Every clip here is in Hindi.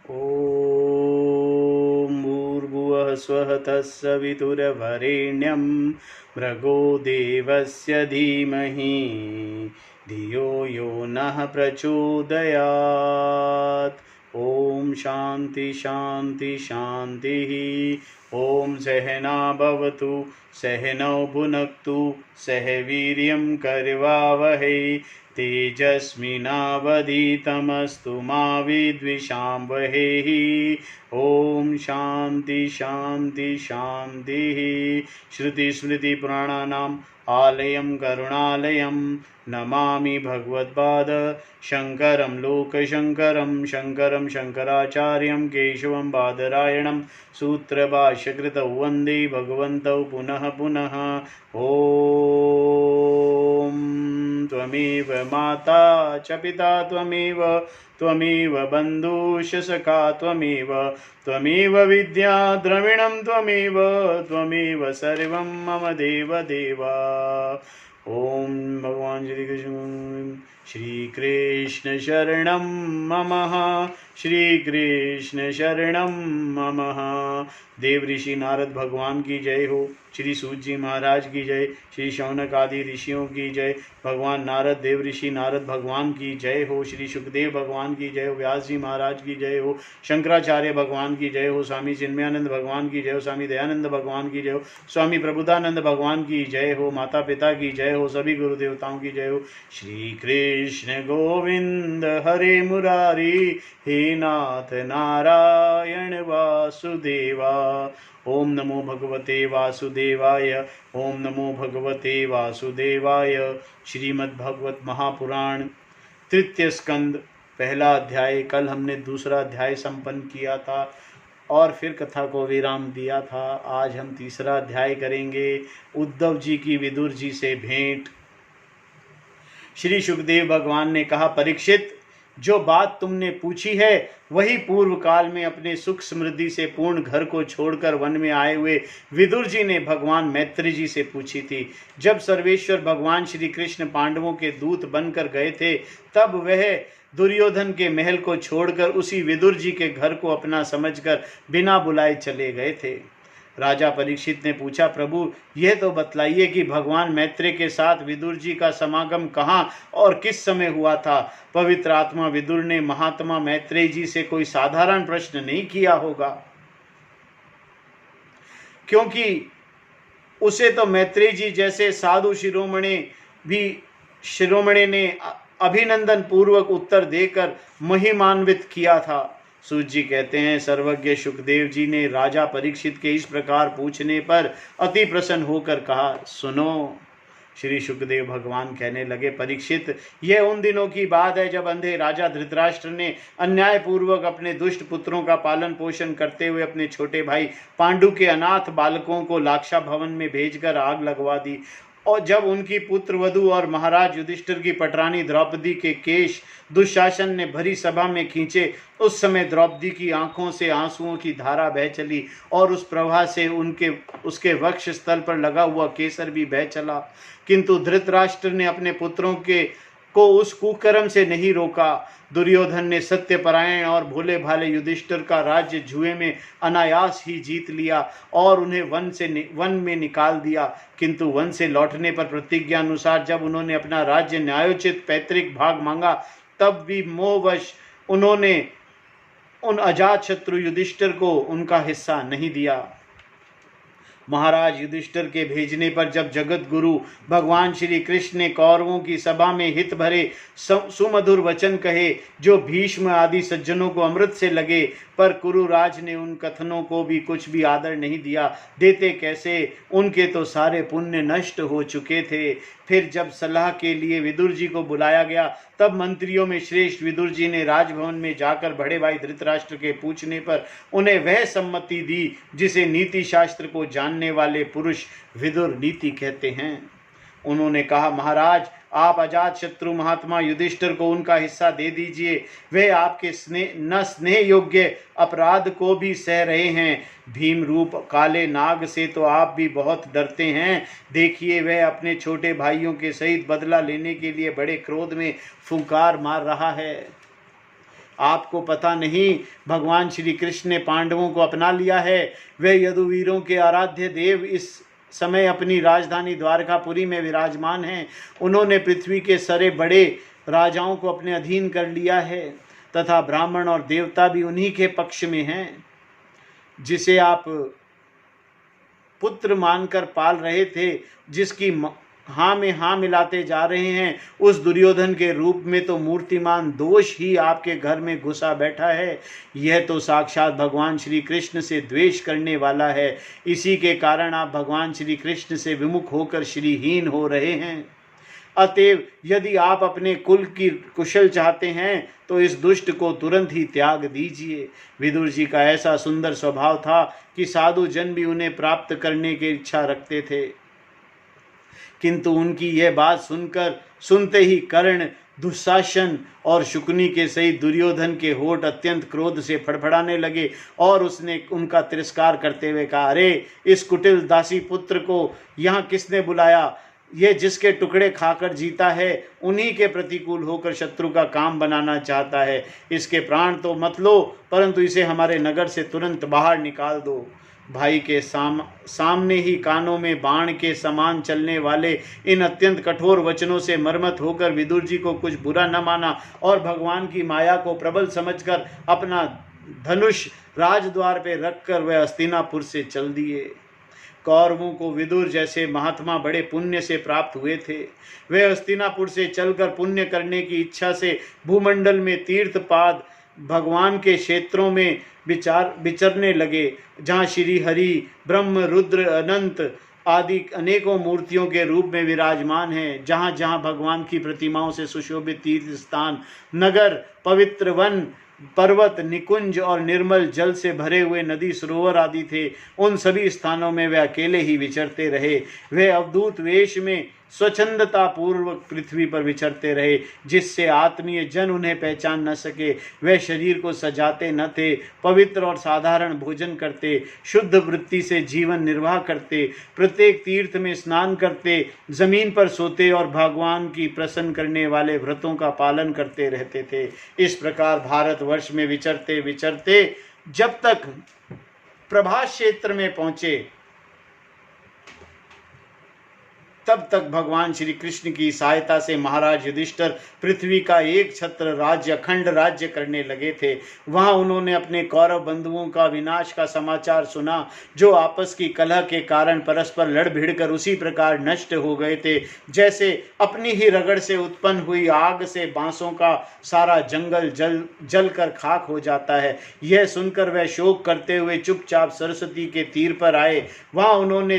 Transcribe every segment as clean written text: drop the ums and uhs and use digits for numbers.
ॐ भूर्भुवः स्वः तत्सवितुर्वरेण्यं भर्गो देवस्य धीमहि धियो यो नः प्रचोदयात्। ॐ शान्ति शान्ति शान्तिः। ॐ सहना भवतु सहनौ भुनक्तु सह वीर्यं करवावहै तेजस्विनावधीतमस्तु मा विद्विषावहै। ॐ शान्ति शान्ति शान्तिः। श्रुतिस्मृतिपुराणानाम् आलयं करुणालयं नमामि भगवत्पाद शङ्करं लोकशङ्करं शङ्करं शङ्कराचार्यं केशवं बादरायणं सूत्रभाष्यकृतौ वन्दे भगवन्तौ पुनः पुनः। ॐ त्वमेव माता च पिता त्वमेव त्वमेव बन्धुश्च सखा त्वमेव विद्या द्रविणं त्वमेव सर्वं मम देव देव। ओम भगवान श्री कृष्ण शरणं मम श्री कृष्ण शरणं मम। देव ऋषि नारद भगवान की जय हो। श्री सूत जी महाराज की जय। श्री शौनक आदि ऋषियों की जय। भगवान नारद देव ऋषि नारद भगवान की जय हो। श्री सुखदेव भगवान की जय हो। व्यास जी महाराज की जय हो। शंकराचार्य भगवान की जय हो। स्वामी चिन्मयानंद भगवान की जय हो। स्वामी दयानंद भगवान की जय हो। स्वामी प्रबुद्धानंद भगवान की जय हो। माता पिता की जय हो। सभी गुरु देवताओं की जय हो। श्री कृष्ण गोविंद हरे मुरारी हे नाथ नारायण वासुदेवा। ओम नमो भगवते वासुदेवाय। ओम नमो भगवते वासुदेवाय। श्रीमद्भगवत महापुराण तृतीय स्कंद पहला अध्याय। कल हमने दूसरा अध्याय संपन्न किया था और फिर कथा को विराम दिया था। आज हम तीसरा अध्याय करेंगे। उद्धव जी की विदुर जी से भेंट। श्री सुखदेव भगवान ने कहा, परीक्षित, जो बात तुमने पूछी है वही पूर्व काल में अपने सुख समृद्धि से पूर्ण घर को छोड़कर वन में आए हुए विदुर जी ने भगवान मैत्री जी से पूछी थी। जब सर्वेश्वर भगवान श्री कृष्ण पांडवों के दूत बनकर गए थे तब वह दुर्योधन के महल को छोड़कर उसी विदुर जी के घर को अपना समझकर बिना बुलाए चले गए थे। राजा परीक्षित ने पूछा, प्रभु यह तो बतलाइए कि भगवान मैत्रेय के साथ विदुर जी का समागम कहाँ और किस समय हुआ था। पवित्र आत्मा विदुर ने महात्मा मैत्रेय जी से कोई साधारण प्रश्न नहीं किया होगा, क्योंकि उसे तो मैत्रेय जी जैसे साधु शिरोमणि ने अभिनंदन पूर्वक उत्तर देकर महिमान्वित किया था। सूत जी कहते हैं, सर्वज्ञ सुखदेव जी ने राजा परीक्षित के इस प्रकार पूछने पर अति प्रसन्न होकर कहा, सुनो। श्री सुखदेव भगवान कहने लगे, परीक्षित, यह उन दिनों की बात है जब अंधे राजा धृतराष्ट्र ने अन्याय पूर्वक अपने दुष्ट पुत्रों का पालन पोषण करते हुए अपने छोटे भाई पांडु के अनाथ बालकों को लाक्षा भवन में भेजकर आग लगवा दी। और जब उनकी पुत्र वधू और महाराज युधिष्ठिर की पटरानी द्रौपदी के केश दुशासन ने भरी सभा में खींचे, उस समय द्रौपदी की आंखों से आंसुओं की धारा बह चली और उस प्रवाह से उसके वक्ष स्थल पर लगा हुआ केसर भी बह चला। किंतु धृतराष्ट्र ने अपने पुत्रों को उस कुकर्म से नहीं रोका। दुर्योधन ने सत्यपरायण और भोले भाले युधिष्ठिर का राज्य जुए में अनायास ही जीत लिया और उन्हें वन में निकाल दिया। किंतु वन से लौटने पर प्रतिज्ञा अनुसार जब उन्होंने अपना राज्य न्यायोचित पैतृक भाग मांगा, तब भी मोहवश उन्होंने उन अजात शत्रु युधिष्ठिर को उनका हिस्सा नहीं दिया। महाराज युधिष्ठिर के भेजने पर जब जगत गुरु भगवान श्री कृष्ण ने कौरवों की सभा में हित भरे सुमधुर वचन कहे, जो भीष्म आदि सज्जनों को अमृत से लगे, पर कुरुराज ने उन कथनों को भी कुछ भी आदर नहीं दिया। देते कैसे, उनके तो सारे पुण्य नष्ट हो चुके थे। फिर जब सलाह के लिए विदुर जी को बुलाया गया, तब मंत्रियों में श्रेष्ठ विदुर जी ने राजभवन में जाकर बड़े भाई धृतराष्ट्र के पूछने पर उन्हें वह सम्मति दी जिसे नीति शास्त्र को जानने वाले पुरुष विदुर नीति कहते हैं। उन्होंने कहा, महाराज, आप अजात शत्रु महात्मा युधिष्ठिर को उनका हिस्सा दे दीजिए। वे आपके स्नेह योग्य अपराध को भी सह रहे हैं। भीम रूप काले नाग से तो आप भी बहुत डरते हैं। देखिए, वह अपने छोटे भाइयों के सहित बदला लेने के लिए बड़े क्रोध में फुंकार मार रहा है। आपको पता नहीं, भगवान श्री कृष्ण ने पांडवों को अपना लिया है। वे यदुवीरों के आराध्य देव इस समय अपनी राजधानी द्वारकापुरी में विराजमान हैं। उन्होंने पृथ्वी के सारे बड़े राजाओं को अपने अधीन कर लिया है तथा ब्राह्मण और देवता भी उन्हीं के पक्ष में हैं। जिसे आप पुत्र मानकर पाल रहे थे, जिसकी हाँ में हाँ मिलाते जा रहे हैं, उस दुर्योधन के रूप में तो मूर्तिमान दोष ही आपके घर में घुसा बैठा है। यह तो साक्षात भगवान श्री कृष्ण से द्वेष करने वाला है। इसी के कारण आप भगवान श्री कृष्ण से विमुख होकर श्रीहीन हो रहे हैं। अतएव यदि आप अपने कुल की कुशल चाहते हैं तो इस दुष्ट को तुरंत ही त्याग दीजिए। विदुर जी का ऐसा सुंदर स्वभाव था कि साधु जन भी उन्हें प्राप्त करने की इच्छा रखते थे, किंतु उनकी यह बात सुनते ही कर्ण, दुशासन और शुकनी के सहित दुर्योधन के होठ अत्यंत क्रोध से फड़फड़ाने लगे और उसने उनका तिरस्कार करते हुए कहा, अरे इस कुटिल दासी पुत्र को यहाँ किसने बुलाया? ये जिसके टुकड़े खाकर जीता है उन्हीं के प्रतिकूल होकर शत्रु का काम बनाना चाहता है। इसके प्राण तो मत लो, परंतु इसे हमारे नगर से तुरंत बाहर निकाल दो। भाई के सामने ही कानों में बाण के समान चलने वाले इन अत्यंत कठोर वचनों से मर्मत होकर विदुर जी को कुछ बुरा न माना और भगवान की माया को प्रबल समझकर अपना धनुष राजद्वार पे रखकर वह हस्तिनापुर से चल दिए। कौरवों को विदुर जैसे महात्मा बड़े पुण्य से प्राप्त हुए थे। वे हस्तिनापुर से चलकर पुण्य करने की इच्छा से भूमंडल में तीर्थपाद भगवान के क्षेत्रों में विचरने लगे, जहाँ श्री हरि, ब्रह्म, रुद्र, अनंत आदि अनेकों मूर्तियों के रूप में विराजमान हैं। जहाँ जहाँ भगवान की प्रतिमाओं से सुशोभित तीर्थ स्थान, नगर, पवित्र वन, पर्वत, निकुंज और निर्मल जल से भरे हुए नदी सरोवर आदि थे, उन सभी स्थानों में वे अकेले ही विचरते रहे। वे अवधूत वेश में स्वच्छंदता पूर्वक पृथ्वी पर विचरते रहे, जिससे आत्मीय जन उन्हें पहचान न सके। वे शरीर को सजाते न थे, पवित्र और साधारण भोजन करते, शुद्ध वृत्ति से जीवन निर्वाह करते, प्रत्येक तीर्थ में स्नान करते, जमीन पर सोते और भगवान की प्रसन्न करने वाले व्रतों का पालन करते रहते थे। इस प्रकार भारतवर्ष में विचरते विचरते जब तक प्रभास क्षेत्र में पहुंचे, तब तक भगवान श्री कृष्ण की सहायता से महाराज युधिष्ठिर पृथ्वी का एक छत्र राज्य, अखंड राज्य करने लगे थे। वहां उन्होंने अपने कौरव बंधुओं का विनाश का समाचार सुना, जो आपस की कलह के कारण परस्पर लड़ भिड़कर उसी प्रकार नष्ट हो गए थे, जैसे अपनी ही रगड़ से उत्पन्न हुई आग से बांसों का सारा जंगल जल कर खाक हो जाता है। यह सुनकर वह शोक करते हुए चुपचाप सरस्वती के तीर पर आए। वहां उन्होंने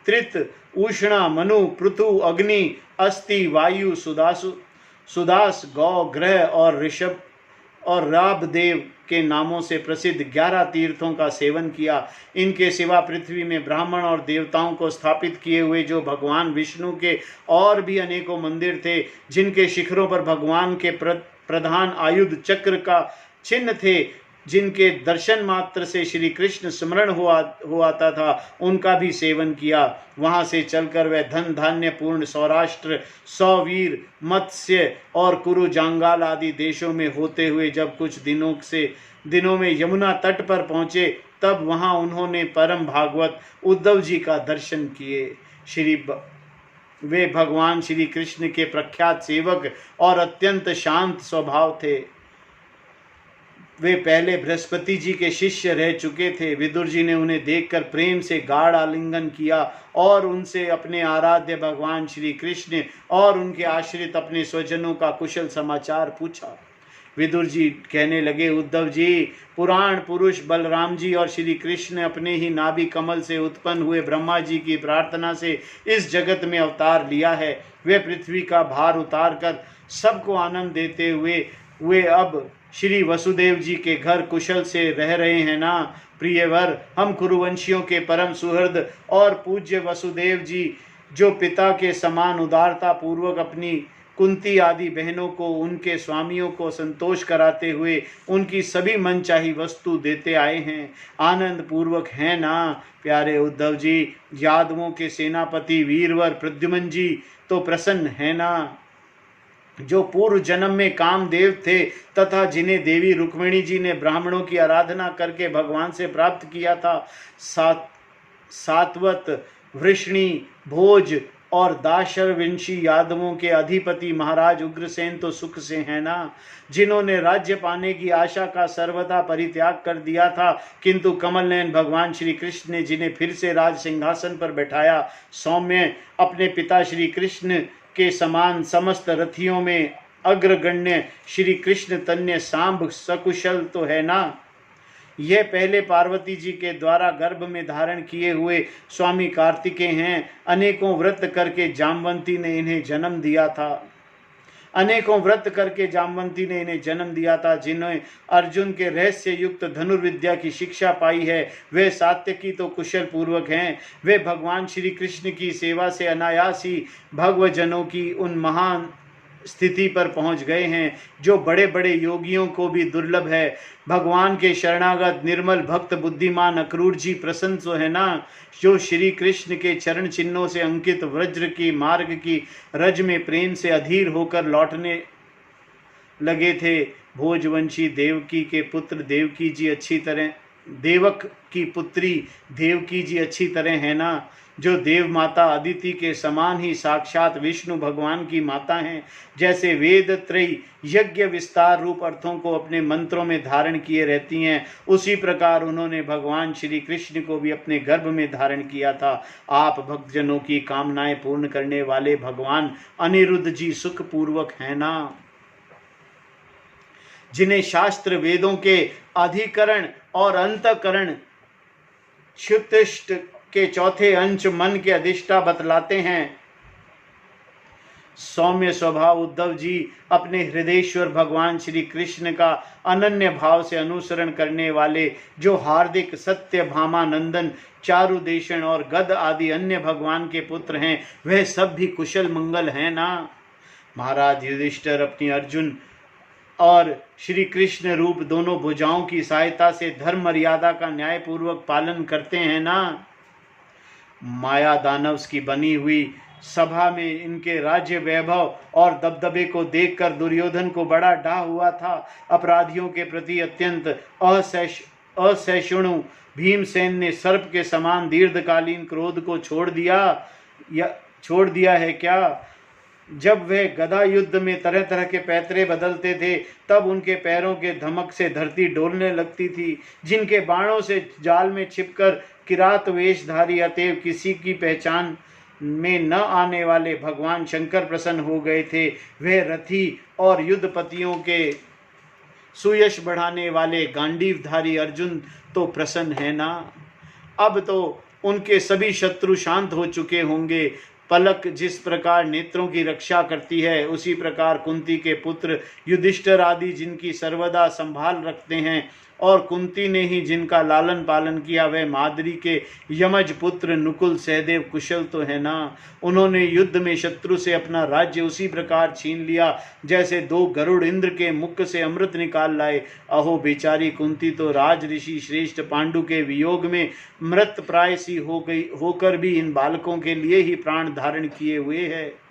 त्रित, उष्णा, मनु, पृथु, अग्नि, अस्ति, वायु, सुदास, गौ, ग्रह और ऋषभ और राबदेव के नामों से प्रसिद्ध 11 तीर्थों का सेवन किया। इनके सिवा पृथ्वी में ब्राह्मण और देवताओं को स्थापित किए हुए जो भगवान विष्णु के और भी अनेकों मंदिर थे, जिनके शिखरों पर भगवान के प्रधान आयुध चक्र का चिन्ह थे, जिनके दर्शन मात्र से श्री कृष्ण स्मरण हो आता था, उनका भी सेवन किया। वहां से चलकर वह धन धान्य पूर्ण सौराष्ट्र, सौवीर, मत्स्य और कुरु, जांगाल आदि देशों में होते हुए जब कुछ दिनों में यमुना तट पर पहुंचे, तब वहां उन्होंने परम भागवत उद्धव जी का दर्शन किए। वे भगवान श्री कृष्ण के प्रख्यात सेवक और अत्यंत शांत स्वभाव थे। वे पहले बृहस्पति जी के शिष्य रह चुके थे। विदुर जी ने उन्हें देखकर प्रेम से गाढ़ आलिंगन किया और उनसे अपने आराध्य भगवान श्री कृष्ण और उनके आश्रित अपने स्वजनों का कुशल समाचार पूछा। विदुर जी कहने लगे, उद्धव जी, पुराण पुरुष बलराम जी और श्री कृष्ण अपने ही नाभि कमल से उत्पन्न हुए ब्रह्मा जी की प्रार्थना से इस जगत में अवतार लिया है। वे पृथ्वी का भार उतार कर सबको आनंद देते हुए अब श्री वसुदेव जी के घर कुशल से रह रहे हैं ना। प्रियवर, हम कुरुवंशियों के परम सुहृद और पूज्य वसुदेव जी, जो पिता के समान उदारता पूर्वक अपनी कुंती आदि बहनों को उनके स्वामियों को संतोष कराते हुए उनकी सभी मनचाही वस्तु देते आए हैं, आनंद पूर्वक हैं ना। प्यारे उद्धव जी, यादवों के सेनापति वीरवर प्रद्युम्न जी तो प्रसन्न है ना। जो पूर्व जन्म में कामदेव थे तथा जिन्हें देवी रुक्मिणी जी ने ब्राह्मणों की आराधना करके भगवान से प्राप्त किया था। सात्वत, वृष्णि, भोज और दाशरविंशी यादवों के अधिपति महाराज उग्रसेन तो सुख से हैं ना, जिन्होंने राज्य पाने की आशा का सर्वथा परित्याग कर दिया था, किंतु कमल नयन भगवान श्री कृष्ण ने जिन्हें फिर से राज सिंहासन पर बैठाया। सौम्य अपने पिता श्री कृष्ण के समान समस्त रथियों में अग्रगण्य श्री कृष्ण तन्य सांब सकुशल तो है ना। यह पहले पार्वती जी के द्वारा गर्भ में धारण किए हुए स्वामी कार्तिकेय हैं। अनेकों व्रत करके जामवंती ने इन्हें जन्म दिया था। जिन्हें अर्जुन के रहस्य युक्त धनुर्विद्या की शिक्षा पाई है, वे सात्यकी तो कुशल पूर्वक हैं। वे भगवान श्री कृष्ण की सेवा से अनायास ही भगवजनों की उन महान स्थिति पर पहुंच गए हैं जो बड़े बड़े योगियों को भी दुर्लभ है। भगवान के शरणागत निर्मल भक्त बुद्धिमान अक्रूर जी प्रसन्न तो है ना, जो श्री कृष्ण के चरण चिन्हों से अंकित वज्र की मार्ग की रज में प्रेम से अधीर होकर लौटने लगे थे। भोजवंशी देवकी के पुत्र देवकी जी अच्छी तरह, देवक की पुत्री देवकी जी अच्छी तरह है ना, जो देव माता अदिति के समान ही साक्षात विष्णु भगवान की माता हैं। जैसे वेद त्रयी यज्ञ विस्तार रूप अर्थों को अपने मंत्रों में धारण किए रहती हैं, उसी प्रकार उन्होंने भगवान श्री कृष्ण को भी अपने गर्भ में धारण किया था। आप भक्तजनों की कामनाएं पूर्ण करने वाले भगवान अनिरुद्ध जी सुख पूर्वक है ना, जिन्हें शास्त्र वेदों के अधिकरण और अंतकरण क्षुतिष्ठ के चौथे अंश मन के अधिष्ठा बतलाते हैं। सौम्य स्वभाव उद्धव जी अपने हृदयेश्वर भगवान श्री कृष्ण का अनन्य भाव से अनुसरण करने वाले, जो हार्दिक, सत्य भामा नंदन, चारुदेशन और गद आदि अन्य भगवान के पुत्र हैं, वह सब भी कुशल मंगल हैं ना। महाराज युधिष्ठिर अपनी अर्जुन और श्री कृष्ण रूप दोनों भुजाओं की सहायता से धर्म मर्यादा का न्यायपूर्वक पालन करते हैं ना। माया दानव की बनी हुई सभा में इनके राज्य वैभव और दबदबे को देखकर दुर्योधन को बड़ा डाह हुआ था। अपराधियों के प्रति अत्यंत असहिष्णु भीमसेन ने सर्प के समान दीर्घकालीन क्रोध को छोड़ दिया है क्या। जब वे गदा युद्ध में तरह तरह के पैतरे बदलते थे, तब उनके पैरों के धमक से धरती डोलने लगती थी। जिनके बाणों से जाल में छिपकर किरात वेशधारी अतएव किसी की पहचान में न आने वाले भगवान शंकर प्रसन्न हो गए थे, वे रथी और युद्धपतियों के सुयश बढ़ाने वाले गांडीवधारी अर्जुन तो प्रसन्न है ना। अब तो उनके सभी शत्रु शांत हो चुके होंगे। पलक जिस प्रकार नेत्रों की रक्षा करती है, उसी प्रकार कुंती के पुत्र युधिष्ठिर आदि जिनकी सर्वदा संभाल रखते हैं, और कुंती ने ही जिनका लालन पालन किया, वह माद्री के यमज पुत्र नुकुल सहदेव कुशल तो है ना। उन्होंने युद्ध में शत्रु से अपना राज्य उसी प्रकार छीन लिया जैसे दो गरुड़ इंद्र के मुख से अमृत निकाल लाए। अहो बेचारी कुंती तो राज ऋषि श्रेष्ठ पांडु के वियोग में मृत प्राय सी हो गई, होकर भी इन बालकों के लिए ही प्राण धारण किए हुए है।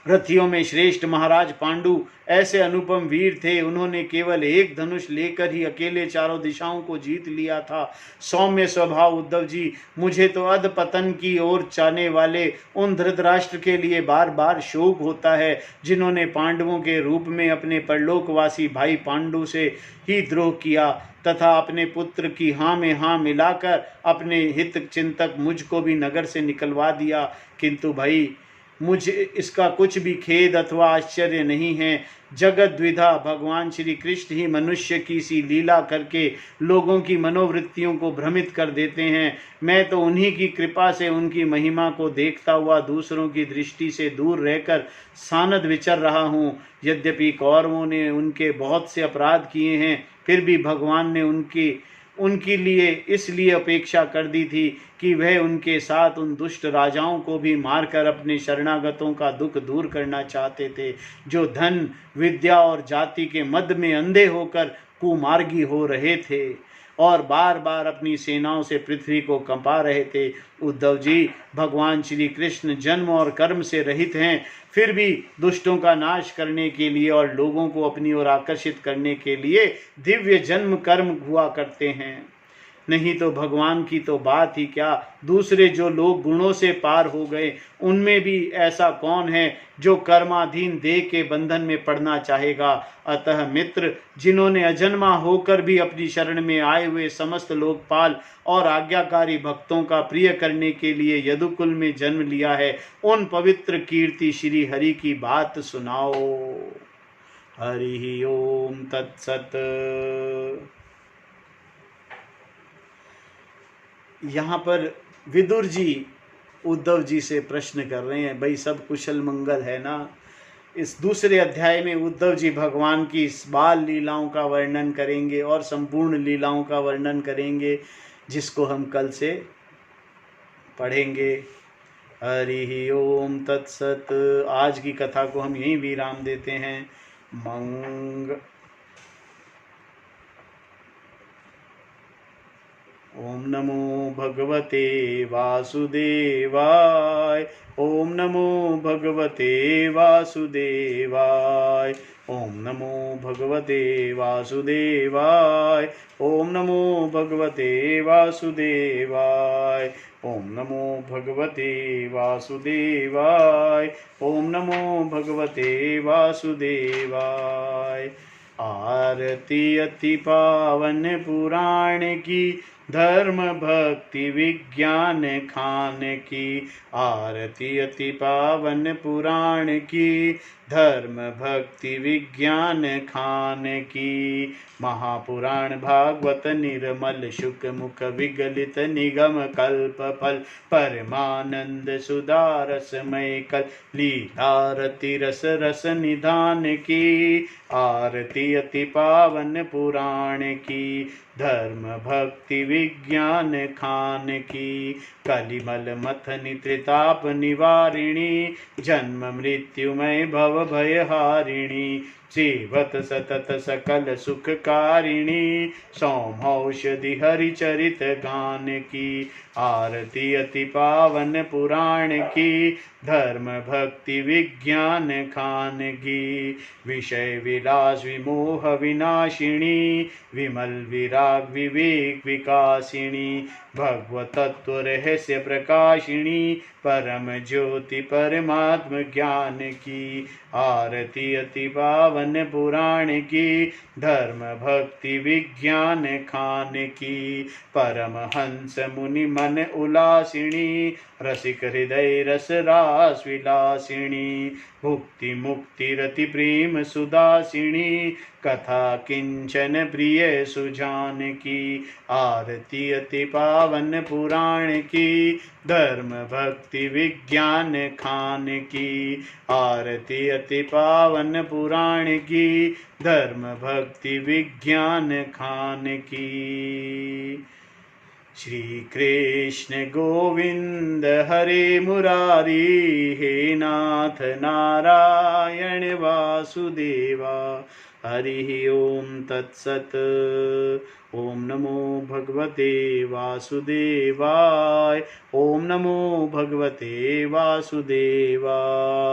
रथियों में श्रेष्ठ महाराज पांडु ऐसे अनुपम वीर थे, उन्होंने केवल एक धनुष लेकर ही अकेले चारों दिशाओं को जीत लिया था। सौम्य स्वभाव उद्धव जी, मुझे तो अधपतन की ओर चाहने वाले उन धृतराष्ट्र के लिए बार बार शोक होता है, जिन्होंने पांडवों के रूप में अपने परलोकवासी भाई पांडु से ही द्रोह किया तथा अपने पुत्र की हाँ में हाँ मिलाकर अपने हित चिंतक मुझको भी नगर से निकलवा दिया। किंतु भाई, मुझे इसका कुछ भी खेद अथवा आश्चर्य नहीं है। जगत द्विधा भगवान श्री कृष्ण ही मनुष्य की सी लीला करके लोगों की मनोवृत्तियों को भ्रमित कर देते हैं। मैं तो उन्हीं की कृपा से उनकी महिमा को देखता हुआ दूसरों की दृष्टि से दूर रहकर सानद विचर रहा हूँ। यद्यपि कौरवों ने उनके बहुत से अपराध किए हैं, फिर भी भगवान ने उनके लिए इसलिए अपेक्षा कर दी थी कि वह उनके साथ उन दुष्ट राजाओं को भी मारकर अपने शरणागतों का दुख दूर करना चाहते थे, जो धन, विद्या और जाति के मद में अंधे होकर कुमार्गी हो रहे थे और बार बार अपनी सेनाओं से पृथ्वी को कंपा रहे थे। उद्धव जी, भगवान श्री कृष्ण जन्म और कर्म से रहित हैं, फिर भी दुष्टों का नाश करने के लिए और लोगों को अपनी ओर आकर्षित करने के लिए दिव्य जन्म कर्म हुआ करते हैं। नहीं तो भगवान की तो बात ही क्या, दूसरे जो लोग गुणों से पार हो गए, उनमें भी ऐसा कौन है जो कर्माधीन देह के बंधन में पड़ना चाहेगा। अतः मित्र, जिन्होंने अजन्मा होकर भी अपनी शरण में आए हुए समस्त लोकपाल और आज्ञाकारी भक्तों का प्रिय करने के लिए यदुकुल में जन्म लिया है, उन पवित्र कीर्ति श्री हरि की बात सुनाओ। हरि ओम तत्सत। यहाँ पर विदुर जी उद्धव जी से प्रश्न कर रहे हैं, भाई सब कुशल मंगल है ना। इस दूसरे अध्याय में उद्धव जी भगवान की इस बाल लीलाओं का वर्णन करेंगे और संपूर्ण लीलाओं का वर्णन करेंगे, जिसको हम कल से पढ़ेंगे। हरि ओम तत्सत। आज की कथा को हम यहीं विराम देते हैं। ओम नमो भगवते वासुदेवाय। ओम नमो भगवते वासुदेवाय। ओम नमो भगवते वासुदेवाय। ओम नमो भगवते वासुदेवाय। ओम नमो भगवते वासुदेवाय। ओम नमो भगवते वासुदेवाय। आरती अति पावन पुराण की, धर्म भक्ति विज्ञान खान की। आरती अति पावन पुराण की, धर्म भक्ति विज्ञान खान की। महापुराण भागवत निर्मल शुक मुख विगलित निगम कल्प फल, परमानंद सुधारसमय कल लीलारति रस रस निधान की। आरती अति पावन पुराण की, धर्म भक्ति विज्ञान खान की। कलिमल मथनि त्रिताप निवारिणी, जन्म मृत्युमय भव भयहारिणी। सेवत सतत सकल सुखकारिणी, सौमौषधि हरिचरित गान की। आरती अति पावन पुराण की, धर्म भक्ति विज्ञान खान की। विषय विलास विमोह विनाशिनी, विमल विराग विवेक विकासिनी। भगवत तत्व रहस्य प्रकाशिनी, परम ज्योति परमात्म ज्ञान की। आरती अति पावन पुराण की, धर्म भक्ति विज्ञान खान की। परमहंस मुनि मन उल्लासिनी, रसिक हृदय रस रास विलासिनी। भुक्ति मुक्ति रति प्रेम सुदासिनी, कथा किंचन प्रिय सुजान की। आरती अति पावन पुराण की, धर्म भक्ति विज्ञान खान की। आरती अति पावन पुराण की, धर्म भक्ति विज्ञान खान की। श्री कृष्ण गोविंद हरे मुरारी, हे नाथ नारायण वासुदेवा। हरि ओम तत्सत। ओम नमो भगवते वासुदेवाय। ओम नमो भगवते वासुदेवाय।